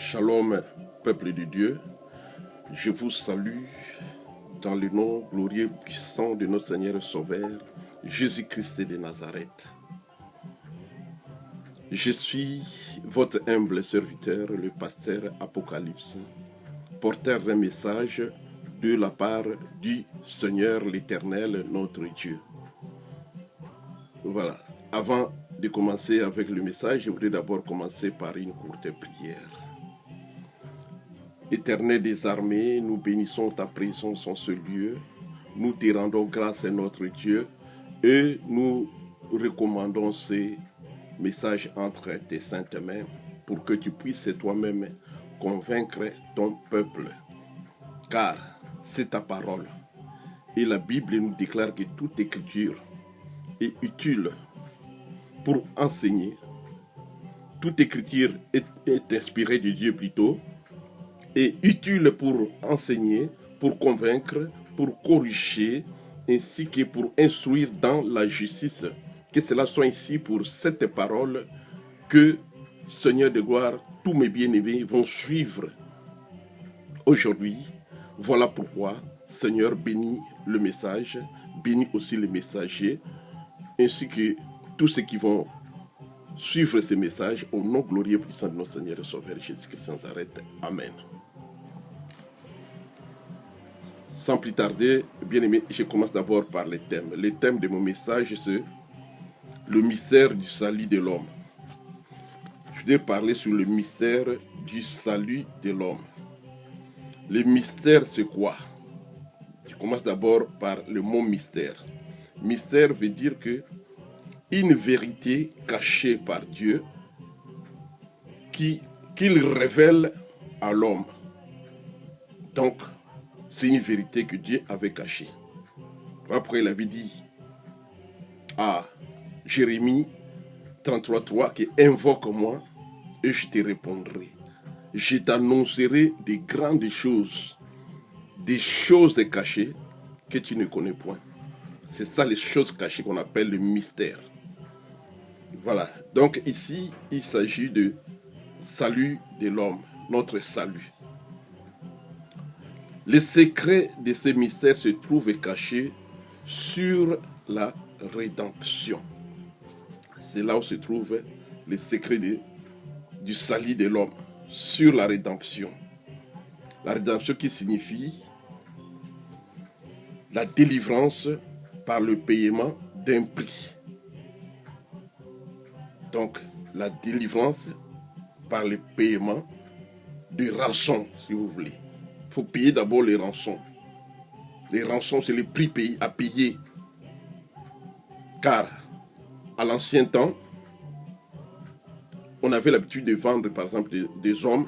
Shalom, peuple de Dieu, je vous salue dans le nom glorieux et puissant de notre Seigneur et Sauveur, Jésus-Christ de Nazareth. Je suis votre humble serviteur, le pasteur Apocalypse, porteur d'un message de la part du Seigneur l'Éternel, notre Dieu. Voilà, avant de commencer avec le message, je voudrais d'abord commencer par une courte prière. Éternel des armées, nous bénissons ta présence en ce lieu. Nous te rendons grâce à notre Dieu et nous recommandons ces messages entre tes saintes mains pour que tu puisses toi-même convaincre ton peuple. Car c'est ta parole. Et la Bible nous déclare que toute écriture est utile pour enseigner. Toute écriture est inspirée de Dieu plutôt. Et utile pour enseigner, pour convaincre, pour corriger, ainsi que pour instruire dans la justice. Que cela soit ainsi pour cette parole que, Seigneur de gloire, tous mes bien-aimés vont suivre aujourd'hui. Voilà pourquoi, Seigneur, bénis le message, bénis aussi les messagers, ainsi que tous ceux qui vont suivre ces messages au nom glorieux et puissant de notre Seigneur et Sauveur Jésus-Christ sans arrêt. Amen. Sans plus tarder, bien-aimés, je commence d'abord par les thèmes. Le thème de mon message, c'est le mystère du salut de l'homme. Je vais parler sur le mystère du salut de l'homme. Le mystère, c'est quoi? Je commence d'abord par le mot mystère. Mystère veut dire que une vérité cachée par Dieu qu'il révèle à l'homme. Donc, c'est une vérité que Dieu avait cachée. Voilà pourquoi il avait dit à Jérémie 33:3 que invoque-moi et je te répondrai. Je t'annoncerai des grandes choses, des choses cachées que tu ne connais point. C'est ça les choses cachées qu'on appelle le mystère. Voilà. Donc ici, il s'agit de salut de l'homme, notre salut. Les secrets de ces mystères se trouvent cachés sur la rédemption. C'est là où se trouvent les secrets du salut de l'homme, sur la rédemption. La rédemption qui signifie la délivrance par le paiement d'un prix. Donc, la délivrance par le paiement de rançon, si vous voulez. Il faut payer d'abord les rançons. Les rançons, c'est le prix à payer. Car, à l'ancien temps, on avait l'habitude de vendre, par exemple, des hommes.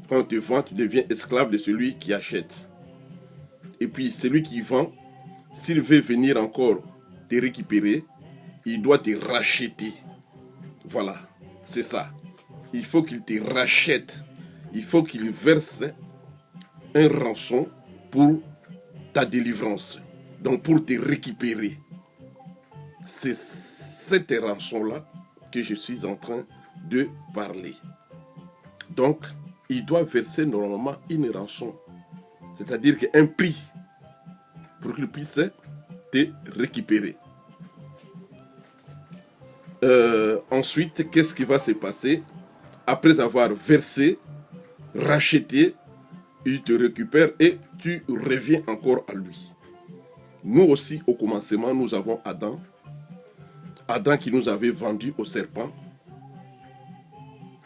Quand on te vend, tu deviens esclave de celui qui achète. Et puis, celui qui vend, s'il veut venir encore te récupérer, il doit te racheter. Voilà, c'est ça. Il faut qu'il te rachète. Il faut qu'il verse un rançon pour ta délivrance. Donc pour te récupérer. C'est cette rançon-là que je suis en train de parler. Donc, il doit verser normalement une rançon. C'est-à-dire qu'un prix pour qu'il puisse te récupérer. Ensuite, qu'est-ce qui va se passer? Après avoir versé, racheté, il te récupère et tu reviens encore à lui. Nous aussi, au commencement, nous avons Adam. Adam qui nous avait vendu au serpent.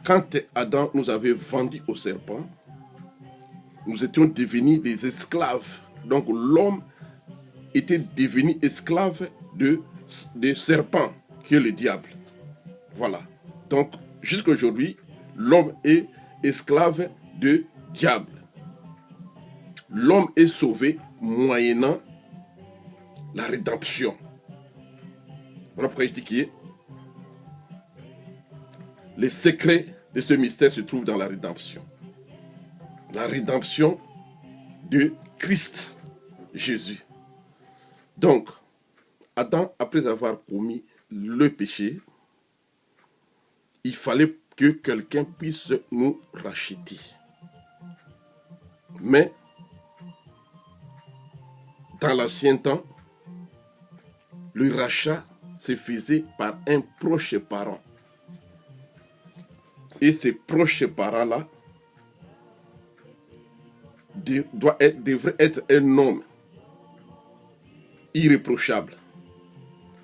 Quand Adam nous avait vendu au serpent, nous étions devenus des esclaves. Donc l'homme était devenu esclave de serpent, qui est le diable. Voilà. Donc, jusqu'à aujourd'hui, l'homme est esclave de diable. L'homme est sauvé moyennant la rédemption. Voilà pourquoi je dis qu'il les secrets de ce mystère se trouvent dans la rédemption. La rédemption de Christ Jésus. Donc, Adam, après avoir commis le péché, il fallait que quelqu'un puisse nous racheter. Mais, dans l'ancien temps, le rachat se faisait par un proche parent. Et ces proches parents-là devraient être un homme irréprochable,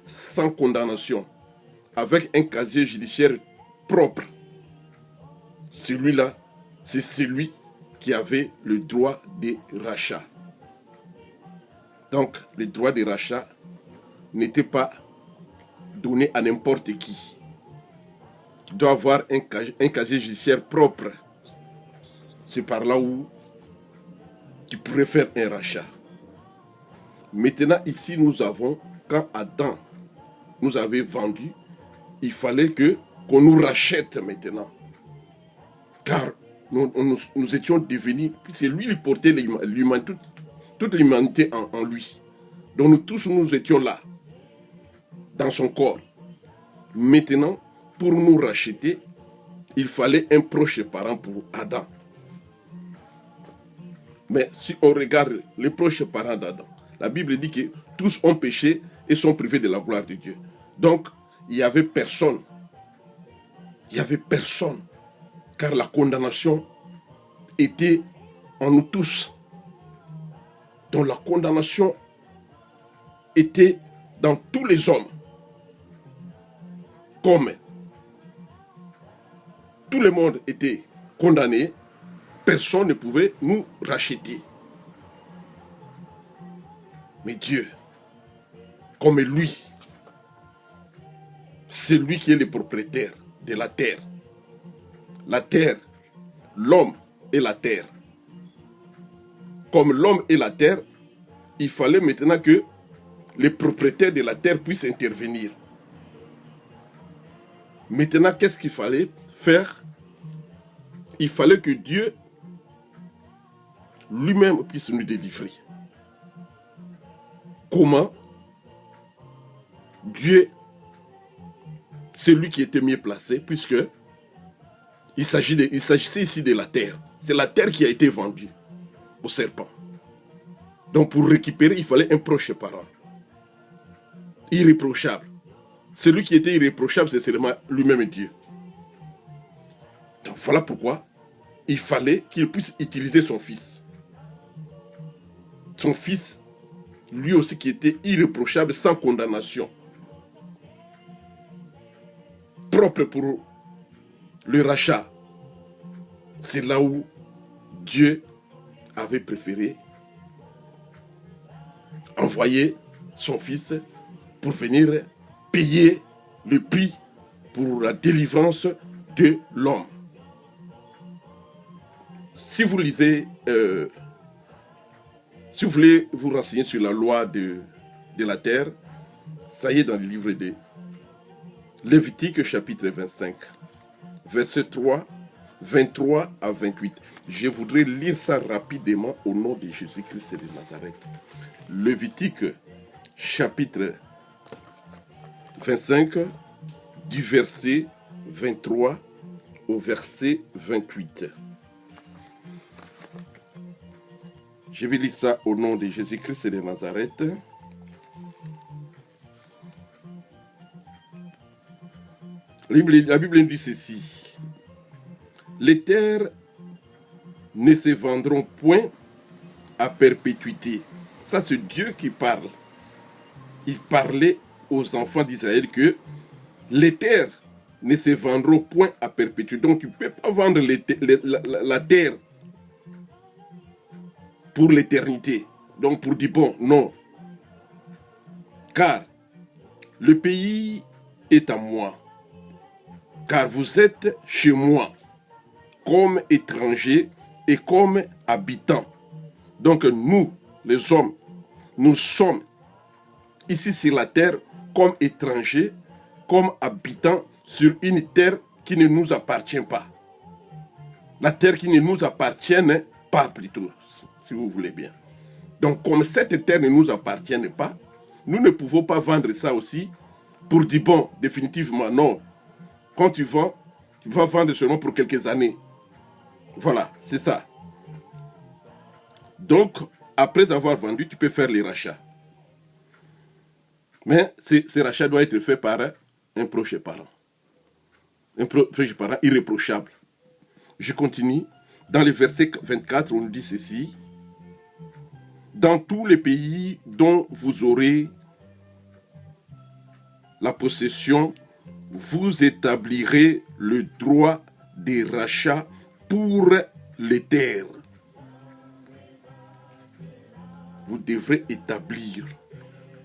sans condamnation, avec un casier judiciaire propre. Celui-là, c'est celui qui avait le droit de rachat. Donc, le droit de rachat n'était pas donné à n'importe qui. Tu dois avoir un casier judiciaire propre. C'est par là où tu pourrais faire un rachat. Maintenant, ici, nous avons, quand Adam nous avait vendu, il fallait qu'on nous rachète maintenant. Car nous étions devenus, c'est lui qui portait toute l'humanité en lui. Donc nous tous, nous étions là, dans son corps. Maintenant, pour nous racheter, il fallait un proche parent pour Adam. Mais si on regarde les proches parents d'Adam, la Bible dit que tous ont péché et sont privés de la gloire de Dieu. Donc, il n'y avait personne. Il n'y avait personne. Car la condamnation était en nous tous. Donc la condamnation était dans tous les hommes. Comme tout le monde était condamné, personne ne pouvait nous racheter. Mais Dieu, comme lui, c'est lui qui est le propriétaire de la terre. La terre, l'homme et la terre. Comme l'homme et la terre, il fallait maintenant que les propriétaires de la terre puissent intervenir. Maintenant, qu'est-ce qu'il fallait faire? Il fallait que Dieu lui-même puisse nous délivrer. Comment? Dieu, c'est lui qui était mieux placé, puisque il s'agissait ici de la terre. C'est la terre qui a été vendue au serpent. Donc pour récupérer, il fallait un proche parent. Irréprochable. Celui qui était irréprochable, c'est seulement lui-même Dieu. Donc voilà pourquoi il fallait qu'il puisse utiliser son fils. Son fils, lui aussi qui était irréprochable, sans condamnation. Propre pour le rachat. C'est là où Dieu avait préféré envoyer son fils pour venir payer le prix pour la délivrance de l'homme. Si vous lisez, si vous voulez vous renseigner sur la loi de la terre, ça y est dans le livre de Lévitique chapitre 25, verset 23 à 28. Je voudrais lire ça rapidement au nom de Jésus-Christ de Nazareth. Lévitique chapitre 25, du verset 23 au verset 28. Je vais lire ça au nom de Jésus-Christ de Nazareth. La Bible dit ceci. Les terres ne se vendront point à perpétuité. Ça, c'est Dieu qui parle. Il parlait aux enfants d'Israël que les terres ne se vendront point à perpétuité. Donc, tu ne peux pas vendre la terre pour l'éternité. Donc, pour dire bon, non. Car le pays est à moi. Car vous êtes chez moi, comme étrangers et comme habitants. Donc nous, les hommes, nous sommes ici sur la terre comme étrangers, comme habitants sur une terre qui ne nous appartient pas. La terre qui ne nous appartient pas plutôt, si vous voulez bien. Donc comme cette terre ne nous appartient pas, nous ne pouvons pas vendre ça aussi pour dire bon, définitivement non. Quand tu vends, va vendre seulement pour quelques années. Voilà, c'est ça. Donc, après avoir vendu, tu peux faire les rachats. Mais ces rachats doivent être faits par un proche parent. Un proche parent irréprochable. Je continue. Dans le verset 24, on dit ceci. Dans tous les pays dont vous aurez la possession, vous établirez le droit des rachats pour les terres. Vous devrez établir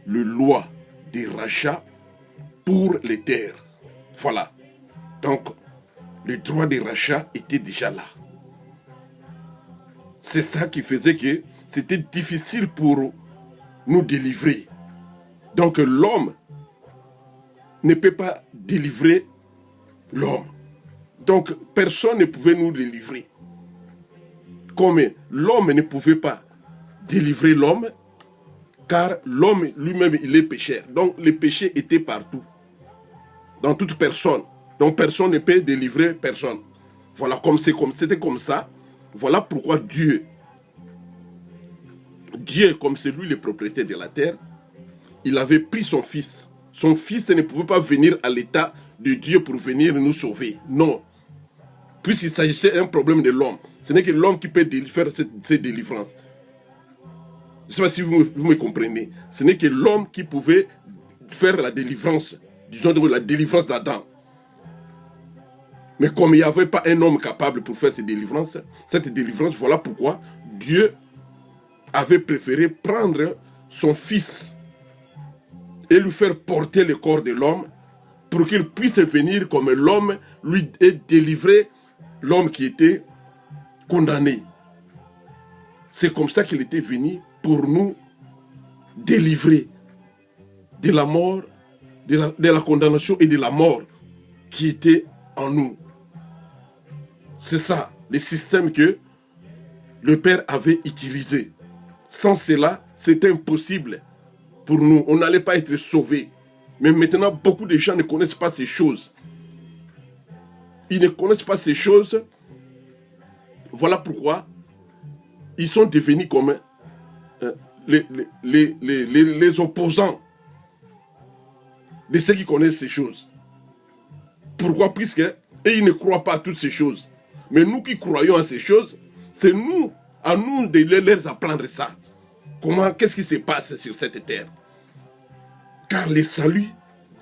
le loi des rachats pour les terres. Voilà. Donc, le droit des rachats était déjà là. C'est ça qui faisait que c'était difficile pour nous délivrer. Donc, l'homme ne peut pas délivrer l'homme. Donc, personne ne pouvait nous délivrer. Comme l'homme ne pouvait pas délivrer l'homme, car l'homme lui-même, il est pécheur. Donc, le péché était partout, dans toute personne. Donc, personne ne peut délivrer personne. Voilà, c'était comme ça. Voilà pourquoi Dieu, comme c'est lui le propriétaire de la terre, il avait pris son fils. Son fils ne pouvait pas venir à l'état de Dieu pour venir nous sauver. Non. Puisqu'il s'agissait d'un problème de l'homme. Ce n'est que l'homme qui peut faire cette délivrance. Je ne sais pas si vous me comprenez. Ce n'est que l'homme qui pouvait faire la délivrance. Disons la délivrance d'Adam. Mais comme il n'y avait pas un homme capable pour faire cette délivrance, voilà pourquoi Dieu avait préféré prendre son fils et lui faire porter le corps de l'homme pour qu'il puisse venir comme l'homme lui et délivrer l'homme qui était condamné. C'est comme ça qu'il était venu pour nous délivrer de la mort, de la condamnation et de la mort qui était en nous. C'est ça, le système que le Père avait utilisé. Sans cela, c'est impossible pour nous. On n'allait pas être sauvés. Mais maintenant, beaucoup de gens ne connaissent pas ces choses. Ils ne connaissent pas ces choses. Voilà pourquoi ils sont devenus comme les opposants de ceux qui connaissent ces choses. Pourquoi? Puisque ils ne croient pas à toutes ces choses. Mais nous qui croyons à ces choses, c'est à nous de leur apprendre ça. Qu'est-ce qui se passe sur cette terre? Car le salut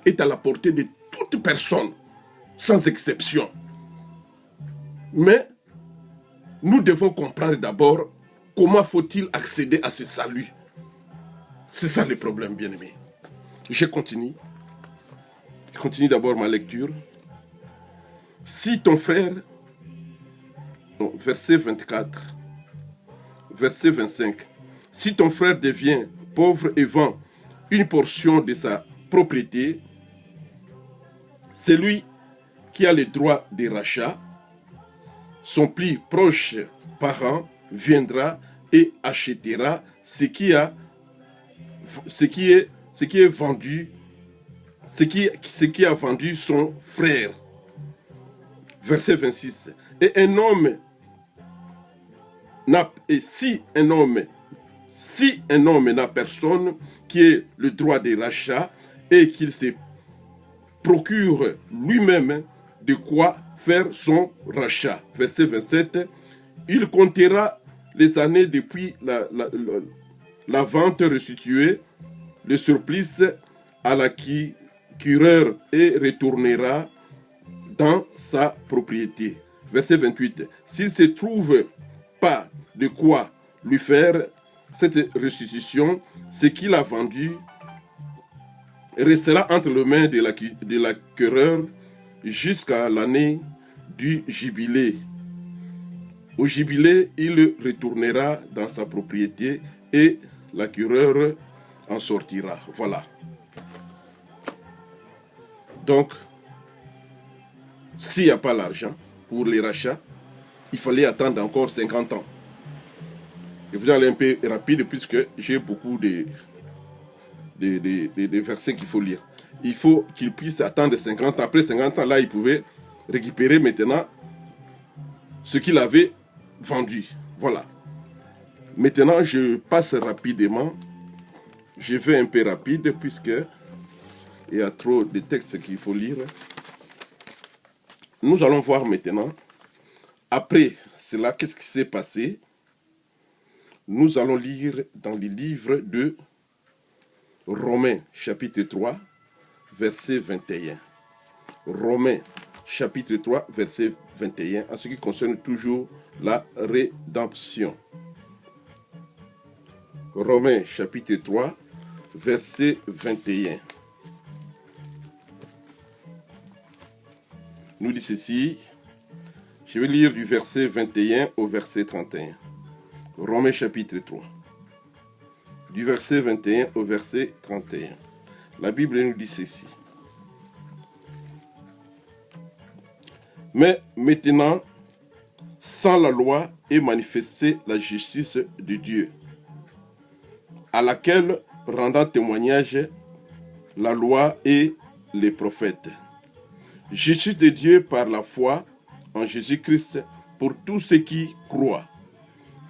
est à la portée de toute personne, sans exception. Mais nous devons comprendre d'abord comment faut-il accéder à ce salut. C'est ça le problème, bien-aimé. Je continue. Je continue d'abord ma lecture. Si ton frère, verset 24, verset 25, si ton frère devient pauvre et vend une portion de sa propriété, celui qui a le droit de rachat, son plus proche parent viendra et achètera ce qui est vendu, ce qui a vendu son frère. Verset 26. Si un homme n'a personne qui ait le droit de rachat et qu'il se procure lui-même de quoi faire son rachat. Verset 27. Il comptera les années depuis la vente restituée, le surplus à l'acquéreur et retournera dans sa propriété. Verset 28. S'il ne se trouve pas de quoi lui faire cette restitution, ce qu'il a vendu restera entre les mains de l'acquéreur jusqu'à l'année du jubilé. Au jubilé, il retournera dans sa propriété et l'acquéreur en sortira. Voilà. Donc, s'il n'y a pas l'argent pour les rachats, il fallait attendre encore 50 ans. Je vais aller un peu rapide puisque j'ai beaucoup de versets qu'il faut lire. Il faut qu'il puisse attendre 50 ans. Après 50 ans, là, il pouvait récupérer maintenant ce qu'il avait vendu. Voilà. Maintenant, je passe rapidement. Je vais un peu rapide puisque il y a trop de textes qu'il faut lire. Nous allons voir maintenant, après cela, qu'est-ce qui s'est passé. Nous allons lire dans le livre de Romains, chapitre 3, verset 21. Romains, chapitre 3, verset 21, en ce qui concerne toujours la rédemption. Romains, chapitre 3, verset 21. Nous dit ceci, je vais lire du verset 21 au verset 31. Romains chapitre 3, du verset 21 au verset 31. La Bible nous dit ceci. Mais maintenant, sans la loi est manifestée la justice de Dieu, à laquelle rendant témoignage la loi et les prophètes. Justice de Dieu par la foi en Jésus-Christ pour tous ceux qui croient.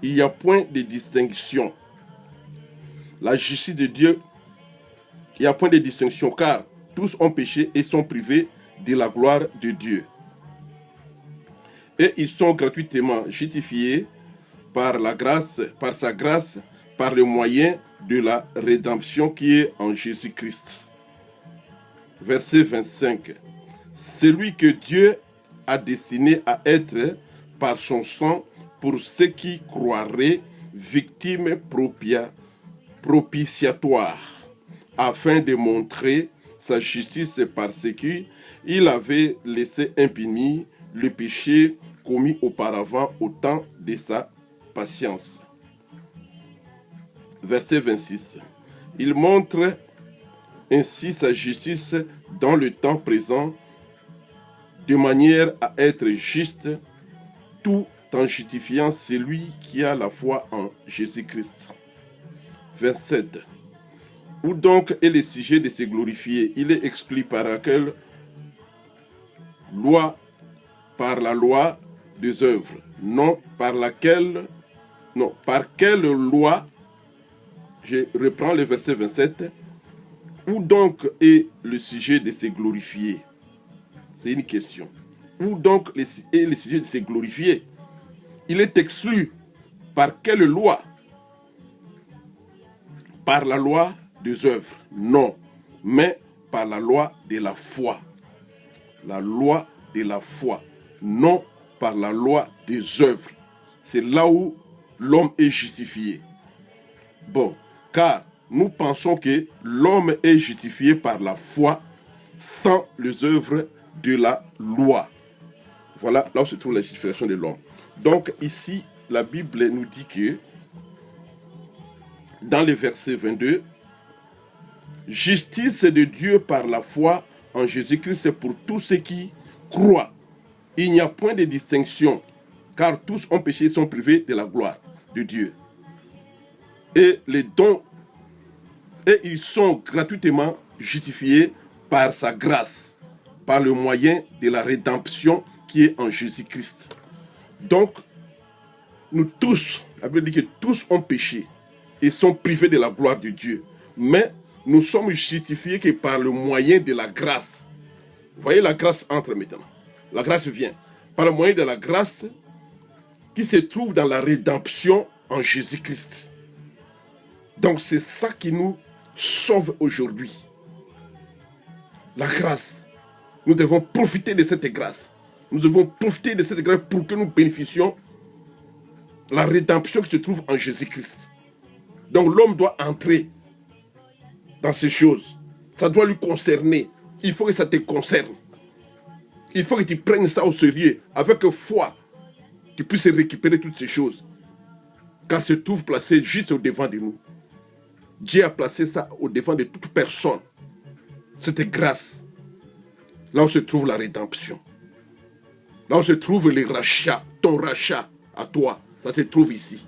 Il n'y a point de distinction. La justice de Dieu, il n'y a point de distinction, car tous ont péché et sont privés de la gloire de Dieu. Et ils sont gratuitement justifiés par la grâce, par sa grâce, par le moyen de la rédemption qui est en Jésus-Christ. Verset 25. Celui que Dieu a destiné à être par son sang pour ceux qui croiraient victime propitiatoire, afin de montrer sa justice parce qu'il avait laissé impuni le péché commis auparavant au temps de sa patience. Verset 26. Il montre ainsi sa justice dans le temps présent, de manière à être juste, tout en justifiant celui qui a la foi en Jésus-Christ. 27. Où donc est le sujet de se glorifier? Il est exclu par laquelle loi, par la loi des œuvres, non par quelle loi? Je reprends le verset 27. Où donc est le sujet de se glorifier? C'est une question. Où donc est le sujet de se glorifier? Il est exclu par quelle loi? Par la loi des œuvres? Non, mais par la loi de la foi. La loi de la foi, non par la loi des œuvres. C'est là où l'homme est justifié. Bon, car nous pensons que l'homme est justifié par la foi sans les œuvres de la loi. Voilà là où se trouve la justification de l'homme. Donc ici, la Bible nous dit que dans le verset 22, justice de Dieu par la foi en Jésus-Christ pour tous ceux qui croient. Il n'y a point de distinction, car tous ont péché et sont privés de la gloire de Dieu. Et les dons, et ils sont gratuitement justifiés par sa grâce, par le moyen de la rédemption qui est en Jésus-Christ. Donc, nous tous, la Bible dit que tous ont péché et sont privés de la gloire de Dieu. Mais nous sommes justifiés que par le moyen de la grâce. Vous voyez, la grâce entre maintenant. La grâce vient par le moyen de la grâce qui se trouve dans la rédemption en Jésus-Christ. Donc c'est ça qui nous sauve aujourd'hui. La grâce. Nous devons profiter de cette grâce. Nous devons profiter de cette grâce pour que nous bénéficions de la rédemption qui se trouve en Jésus-Christ. Donc l'homme doit entrer dans ces choses. Ça doit lui concerner. Il faut que ça te concerne. Il faut que tu prennes ça au sérieux. Avec foi, tu puisses récupérer toutes ces choses. Car se trouve placé juste au devant de nous. Dieu a placé ça au devant de toute personne. Cette grâce. Là où se trouve la rédemption. Là où se trouve le rachat. Ton rachat à toi. Ça se trouve ici.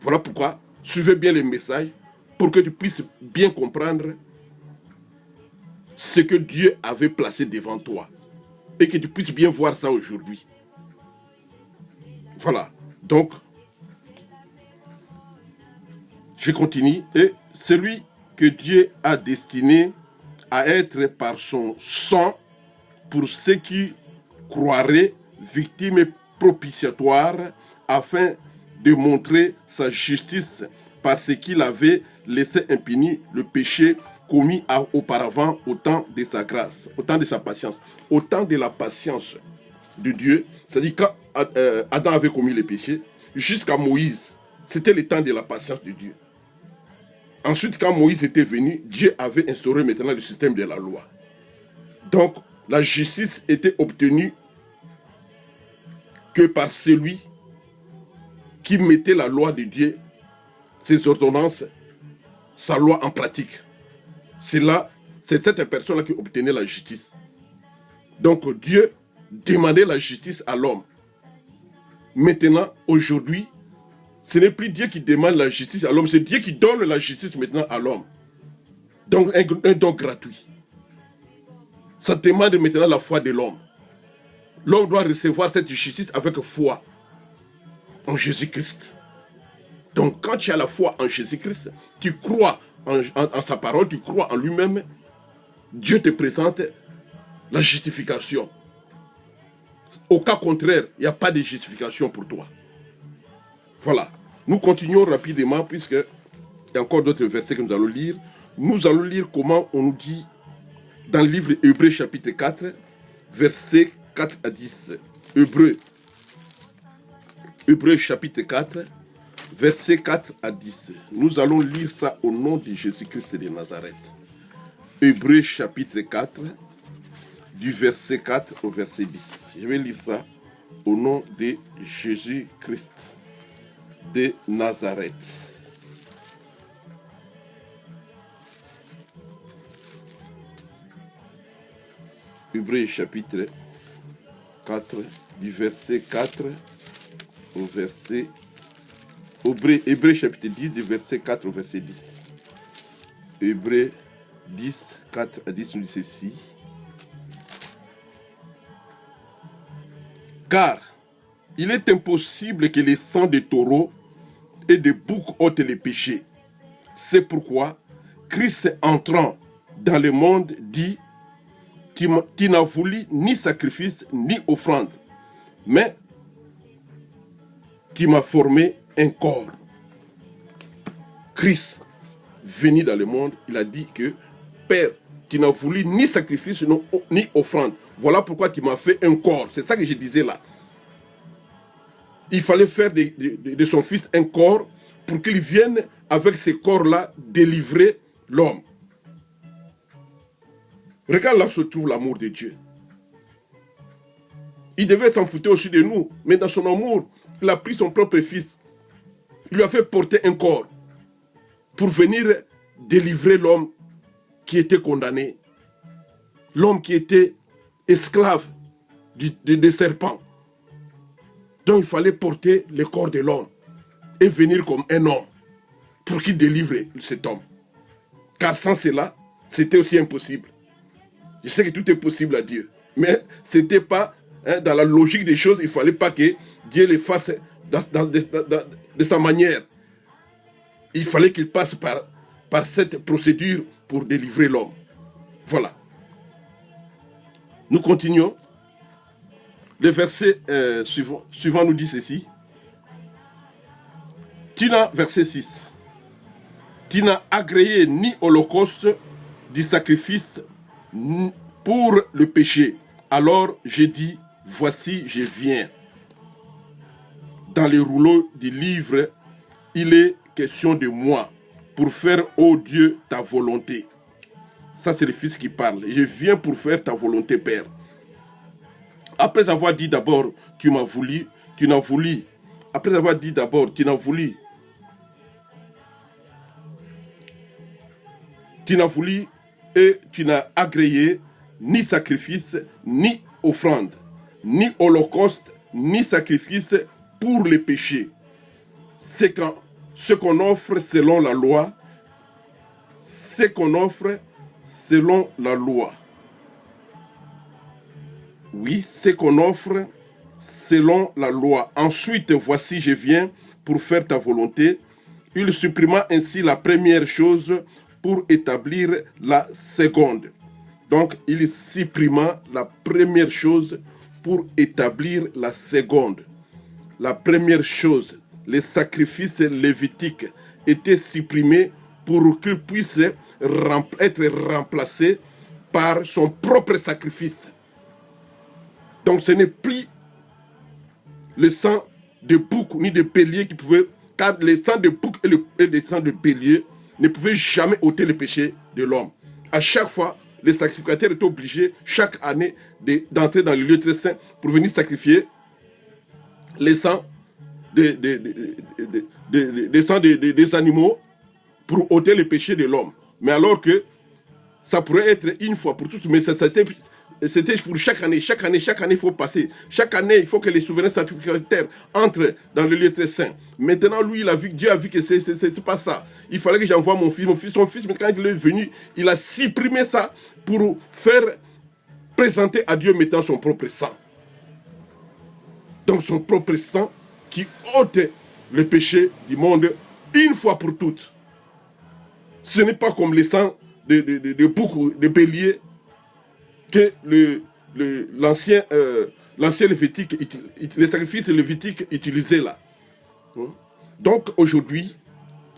Voilà pourquoi suivez bien le message pour que tu puisses bien comprendre ce que Dieu avait placé devant toi. et que tu puisses bien voir ça aujourd'hui. Voilà. Donc, je continue. Et celui que Dieu a destiné à être par son sang pour ceux qui croiraient victime propitiatoire afin de montrer sa justice parce qu'il avait laissé impuni le péché commis auparavant au temps de sa grâce, au temps de sa patience, au temps de la patience de Dieu. C'est-à-dire quand Adam avait commis le péché, jusqu'à Moïse, c'était le temps de la patience de Dieu. Ensuite, quand Moïse était venu, Dieu avait instauré maintenant le système de la loi. Donc, la justice était obtenue que par celui qui mettait la loi de Dieu, ses ordonnances, sa loi en pratique. C'est cette personne-là qui obtenait la justice. Donc, Dieu demandait la justice à l'homme. Maintenant, aujourd'hui, ce n'est plus Dieu qui demande la justice à l'homme, c'est Dieu qui donne la justice maintenant à l'homme. Donc, un don gratuit. Ça demande maintenant la foi de l'homme. L'homme doit recevoir cette justice avec foi en Jésus-Christ. Donc, quand tu as la foi en Jésus-Christ, tu crois en sa parole, tu crois en lui-même, Dieu te présente la justification. Au cas contraire, il n'y a pas de justification pour toi. Voilà. Nous continuons rapidement puisque il y a encore d'autres versets que nous allons lire. Nous allons lire comment on nous dit dans le livre Hébreux chapitre 4, versets 4 à 10. Hébreux chapitre 4, versets 4 à 10. Nous allons lire ça au nom de Jésus-Christ de Nazareth. Hébreux chapitre 4, du verset 4 au verset 10. Je vais lire ça au nom de Jésus-Christ de Nazareth. Hébreux chapitre 4, du verset 4 au verset... Hébreux chapitre 10, du verset 4 au verset 10. Hébreux 10, 4 à 10 nous dit ceci. Car il est impossible que les sangs de taureaux et de boucs ôtent les péchés. C'est pourquoi Christ entrant dans le monde dit qui n'a voulu ni sacrifice ni offrande, mais qui m'a formé un corps. Christ, venu dans le monde, il a dit que Père, qui n'a voulu ni sacrifice ni offrande, voilà pourquoi il m'a fait un corps. C'est ça que je disais là. Il fallait faire de son fils un corps pour qu'il vienne avec ce corps-là délivrer l'homme. Regarde là où se trouve l'amour de Dieu. Il devait s'en foutre aussi de nous, mais dans son amour, il a pris son propre fils. Il lui a fait porter un corps pour venir délivrer l'homme qui était condamné. L'homme qui était esclave des serpents. Donc il fallait porter le corps de l'homme et venir comme un homme pour qu'il délivre cet homme. Car sans cela, c'était aussi impossible. Je sais que tout est possible à Dieu, mais ce n'était pas dans la logique des choses, il ne fallait pas que Dieu le fasse de sa manière. Il fallait qu'il passe par cette procédure pour délivrer l'homme. Voilà. Nous continuons. Le verset suivant nous dit ceci. Verset 6. Tu n'as agréé ni holocauste du sacrifice pour le péché. Alors j'ai dit, voici, je viens. Dans les rouleaux du livre, il est question de moi pour faire, ô Dieu, ta volonté. Ça, c'est le Fils qui parle. Je viens pour faire ta volonté, Père. Après avoir dit d'abord, tu n'as voulu. Après avoir dit d'abord, tu n'as voulu et tu n'as agréé ni sacrifice, ni offrande, ni holocauste, ni sacrifice pour les péchés. C'est ce qu'on offre selon la loi, Oui, c'est qu'on offre selon la loi. Ensuite, voici, je viens pour faire ta volonté. Il supprima ainsi la première chose pour établir la seconde. Donc, il supprima la première chose pour établir la seconde. La première chose, les sacrifices lévitiques étaient supprimés pour qu'ils puissent être remplacés par son propre sacrifice. Donc, ce n'est plus le sang de bouc ni de bélier qui pouvait, car le sang de bouc et le sang de bélier ne pouvaient jamais ôter le péché de l'homme. À chaque fois, les sacrificateurs étaient obligés, chaque année, d'entrer dans le lieu très saint pour venir sacrifier les sangs des animaux pour ôter le péché de l'homme. Mais alors que ça pourrait être une fois pour toutes, mais c'était pour chaque année, il faut passer. Chaque année, il faut que les souverains sacrificateurs entrent dans le lieu très saint. Maintenant, lui, Dieu a vu que c'est pas ça. Il fallait que j'envoie son fils, mais quand il est venu, il a supprimé ça pour faire présenter à Dieu mettant son propre sang. Donc son propre sang qui ôte le péché du monde une fois pour toutes. Ce n'est pas comme le sang de bouc ou de bélier que l'ancien lévitique, les sacrifices lévitiques utilisaient là. Donc aujourd'hui,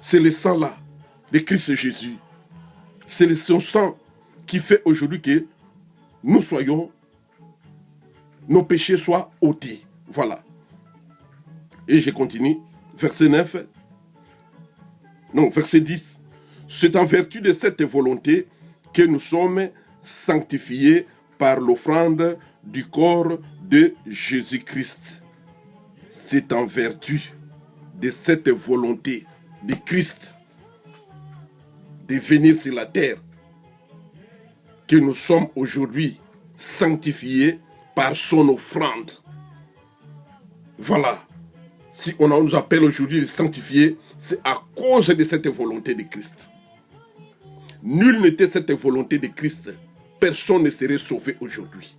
c'est le sang là de Christ Jésus. C'est son sang qui fait aujourd'hui que nous soyons, nos péchés soient ôtés. Voilà. Et je continue. Verset 9. Non, verset 10. C'est en vertu de cette volonté que nous sommes sanctifiés par l'offrande du corps de Jésus-Christ. C'est en vertu de cette volonté de Christ de venir sur la terre que nous sommes aujourd'hui sanctifiés par son offrande. Voilà. Si on nous appelle aujourd'hui les sanctifiés, c'est à cause de cette volonté de Christ. Nul n'était cette volonté de Christ. Personne ne serait sauvé aujourd'hui.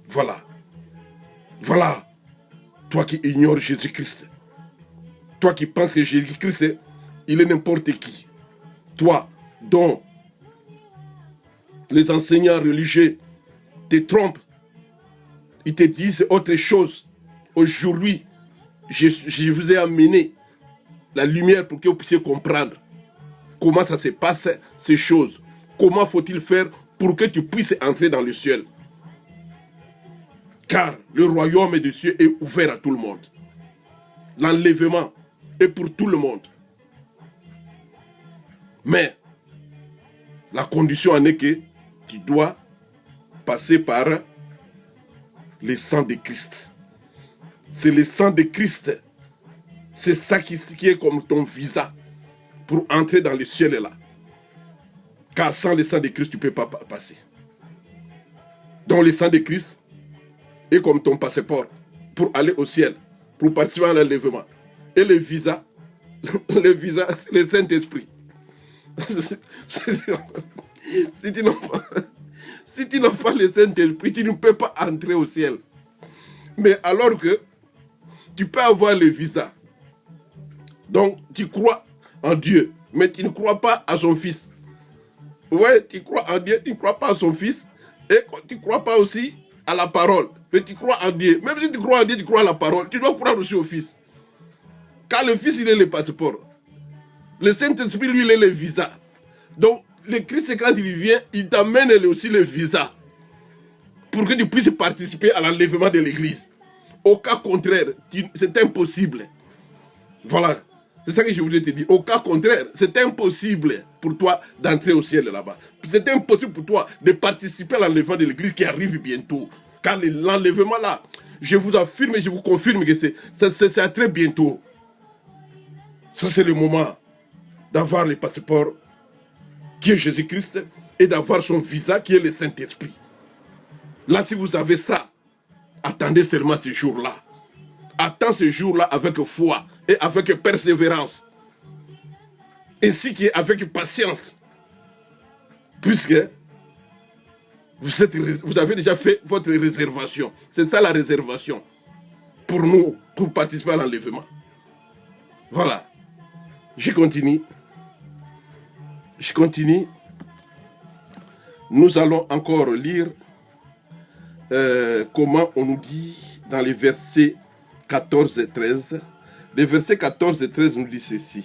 Voilà. Voilà. Toi qui ignores Jésus-Christ. Toi qui penses que Jésus-Christ, il est n'importe qui. Toi, dont les enseignants religieux te trompent. Ils te disent autre chose. Aujourd'hui, je vous ai amené la lumière pour que vous puissiez comprendre comment ça se passe, ces choses. Comment faut-il faire pour que tu puisses entrer dans le ciel. Car le royaume des cieux est ouvert à tout le monde. L'enlèvement est pour tout le monde. Mais la condition en est que tu dois passer par le sang de Christ. C'est le sang de Christ. C'est ça qui est comme ton visa pour entrer dans le ciel là. Car sans le sang de Christ, tu ne peux pas passer. Donc le sang de Christ est comme ton passeport pour aller au ciel, pour participer à l'enlèvement. Et le visa, c'est le Saint-Esprit. Si tu n'as pas le Saint-Esprit, tu ne peux pas entrer au ciel. Mais alors que tu peux avoir le visa. Donc tu crois en Dieu, mais tu ne crois pas à son Fils. Ouais, tu crois en Dieu, tu ne crois pas à son Fils. Et tu ne crois pas aussi à la parole. Mais tu crois en Dieu. Même si tu crois en Dieu, tu crois à la parole. Tu dois croire aussi au Fils. Car le Fils, il est le passeport. Le Saint-Esprit, lui, il est le visa. Donc, le Christ, quand il vient, il t'amène aussi le visa. Pour que tu puisses participer à l'enlèvement de l'Église. Au cas contraire, c'est impossible. Voilà. C'est ça que je voulais te dire. Au cas contraire, c'est impossible pour toi d'entrer au ciel là-bas. C'est impossible pour toi de participer à l'enlèvement de l'Église qui arrive bientôt. Car l'enlèvement là, je vous affirme et je vous confirme que c'est à très bientôt. Ça, c'est le moment d'avoir le passeport qui est Jésus-Christ et d'avoir son visa qui est le Saint-Esprit. Là, si vous avez ça, attendez seulement ce jour-là. Attends ce jour-là avec foi et avec persévérance. Ainsi qu'avec patience. Puisque Vous avez déjà fait votre réservation. C'est ça la réservation. Pour nous, pour participer à l'enlèvement. Voilà. Je continue. Je continue. Nous allons encore lire comment on nous dit dans les versets 14 et 13. Les versets 14 et 13 nous disent ceci.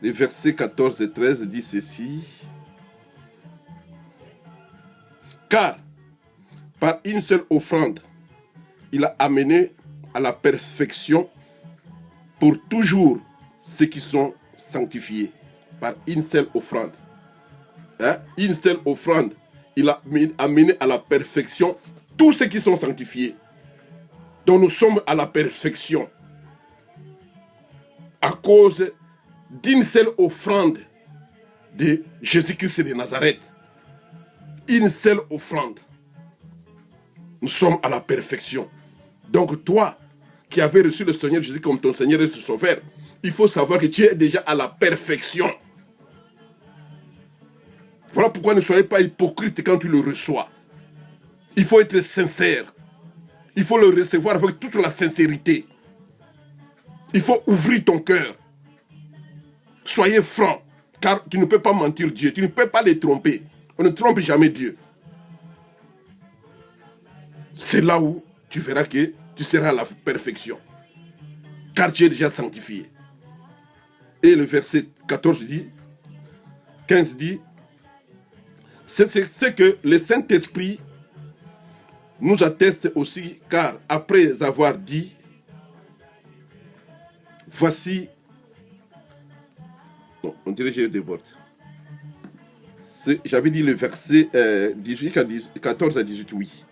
Les versets 14 et 13 disent ceci. Car par une seule offrande, il a amené à la perfection pour toujours ceux qui sont sanctifiés. Par une seule offrande. Une seule offrande, il a amené à la perfection tous ceux qui sont sanctifiés. Donc nous sommes à la perfection à cause d'une seule offrande de Jésus-Christ de Nazareth. Une seule offrande. Nous sommes à la perfection. Donc toi, qui avais reçu le Seigneur Jésus comme ton Seigneur et ton Sauveur, il faut savoir que tu es déjà à la perfection. Voilà pourquoi ne soyez pas hypocrite quand tu le reçois. Il faut être sincère. Il faut le recevoir avec toute la sincérité. Il faut ouvrir ton cœur. Soyez franc, car tu ne peux pas mentir Dieu. Tu ne peux pas les tromper. On ne trompe jamais Dieu. C'est là où tu verras que tu seras à la perfection. Car tu es déjà sanctifié. Et le verset 14 dit, 15 dit, c'est que le Saint-Esprit nous atteste aussi, car après avoir dit, voici, non, on dirait que je déborde. J'avais dit le verset 14 à 18, oui.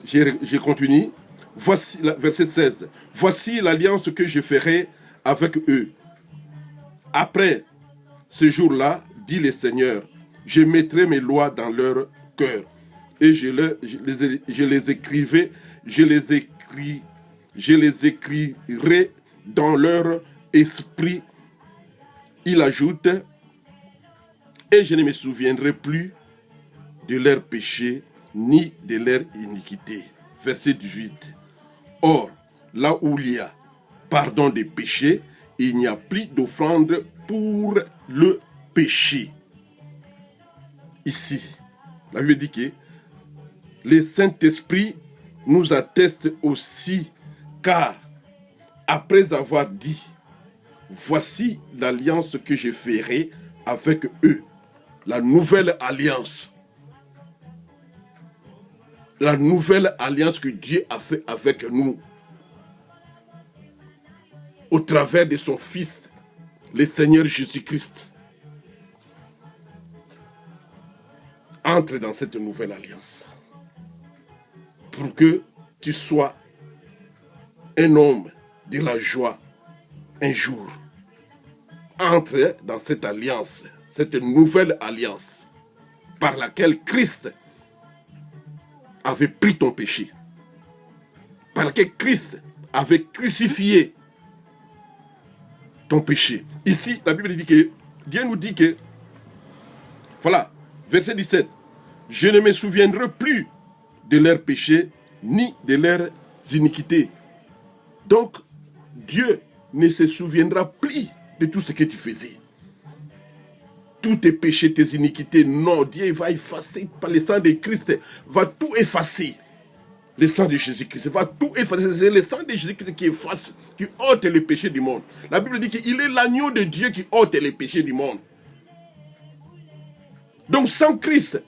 Je continue. Voici, verset 16. Voici l'alliance que je ferai avec eux. Après ce jour-là, dit le Seigneur, je mettrai mes lois dans leur cœur et je les écrirai dans leur esprit. Il ajoute, et je ne me souviendrai plus de leurs péchés ni de leur iniquité. Verset 18. Or, là où il y a pardon des péchés, il n'y a plus d'offrande pour le péché. Ici, la Bible dit que le Saint-Esprit nous atteste aussi, car après avoir dit, voici l'alliance que je ferai avec eux, la nouvelle alliance. La nouvelle alliance que Dieu a fait avec nous, au travers de son Fils, le Seigneur Jésus-Christ. Entre dans cette nouvelle alliance pour que tu sois un homme de la joie un jour. Entre dans cette alliance, cette nouvelle alliance par laquelle Christ avait pris ton péché, par laquelle Christ avait crucifié ton péché. Ici, la Bible dit que Dieu nous dit que, voilà, verset 17, je ne me souviendrai plus de leurs péchés ni de leurs iniquités. Donc, Dieu ne se souviendra plus de tout ce que tu faisais. Tous tes péchés, tes iniquités, non, Dieu va effacer par le sang de Christ, va tout effacer. Le sang de Jésus-Christ va tout effacer. C'est le sang de Jésus-Christ qui efface, qui ôte les péchés du monde. La Bible dit qu'il est l'agneau de Dieu qui ôte les péchés du monde. Donc sans Christ,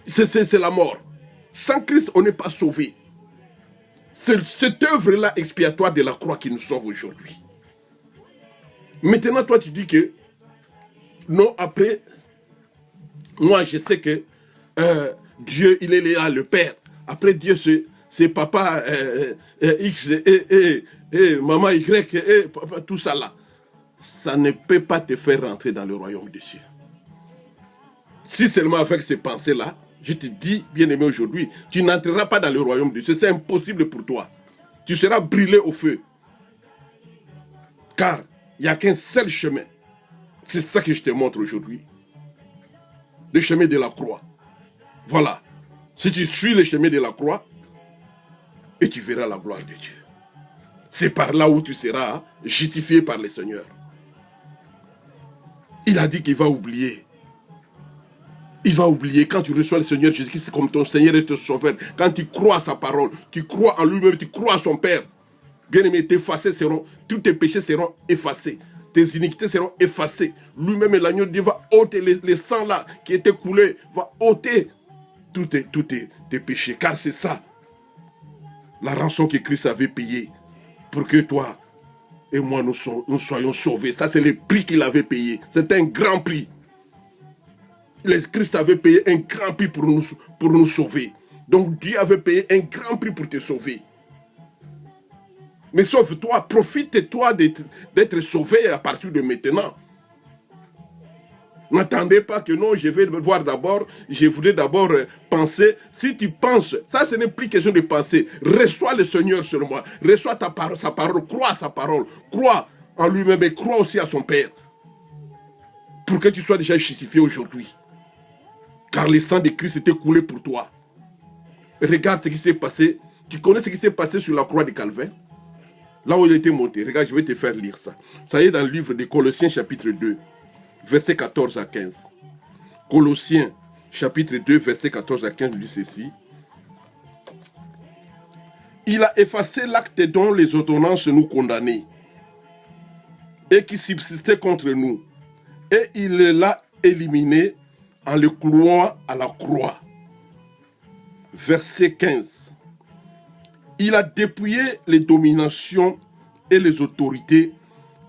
c'est la mort. Sans Christ, on n'est pas sauvé. C'est cette œuvre-là expiatoire de la croix qui nous sauve aujourd'hui. Maintenant, toi, tu dis que, non, après, moi, je sais que Dieu, il est là, le Père. Après, Dieu, c'est papa X et maman Y et papa, tout ça là. Ça ne peut pas te faire rentrer dans le royaume des cieux. Si seulement avec ces pensées-là, je te dis, bien-aimé, aujourd'hui, tu n'entreras pas dans le royaume de Dieu. C'est impossible pour toi. Tu seras brûlé au feu. Car il n'y a qu'un seul chemin. C'est ça que je te montre aujourd'hui. Le chemin de la croix. Voilà. Si tu suis le chemin de la croix, et tu verras la gloire de Dieu. C'est par là où tu seras justifié par le Seigneur. Il a dit qu'il va oublier. Il va oublier quand tu reçois le Seigneur Jésus-Christ comme ton Seigneur et ton Sauveur. Quand tu crois à sa parole, tu crois en lui-même, tu crois à son Père. Bien-aimé, tous tes péchés seront effacés. Tes iniquités seront effacées. Lui-même, l'agneau de Dieu va ôter les sangs là qui étaient coulés, va ôter tous tes péchés. Car c'est ça, la rançon que Christ avait payée pour que toi et moi nous soyons sauvés. Ça, c'est le prix qu'il avait payé. C'est un grand prix. Christ avait payé un grand prix pour nous sauver. Donc Dieu avait payé un grand prix pour te sauver. Mais sauve-toi, profite-toi d'être sauvé à partir de maintenant. N'attendez pas que non, je vais voir d'abord, je voudrais d'abord penser. Si tu penses, ça ce n'est plus question de penser. Reçois le Seigneur sur moi. Reçois sa parole, crois à sa parole. Crois en lui-même et crois aussi à son Père. Pour que tu sois déjà justifié aujourd'hui. Car le sang de Christ était coulé pour toi. Regarde ce qui s'est passé. Tu connais ce qui s'est passé sur la croix de Calvaire? Là où il a été monté. Regarde, je vais te faire lire ça. Ça y est dans le livre de Colossiens chapitre 2, versets 14 à 15. Colossiens chapitre 2, versets 14 à 15, dit ceci. Il a effacé l'acte dont les ordonnances nous condamnaient et qui subsistait contre nous. Et il l'a éliminé en le clouant à la croix. Verset 15. Il a dépouillé les dominations et les autorités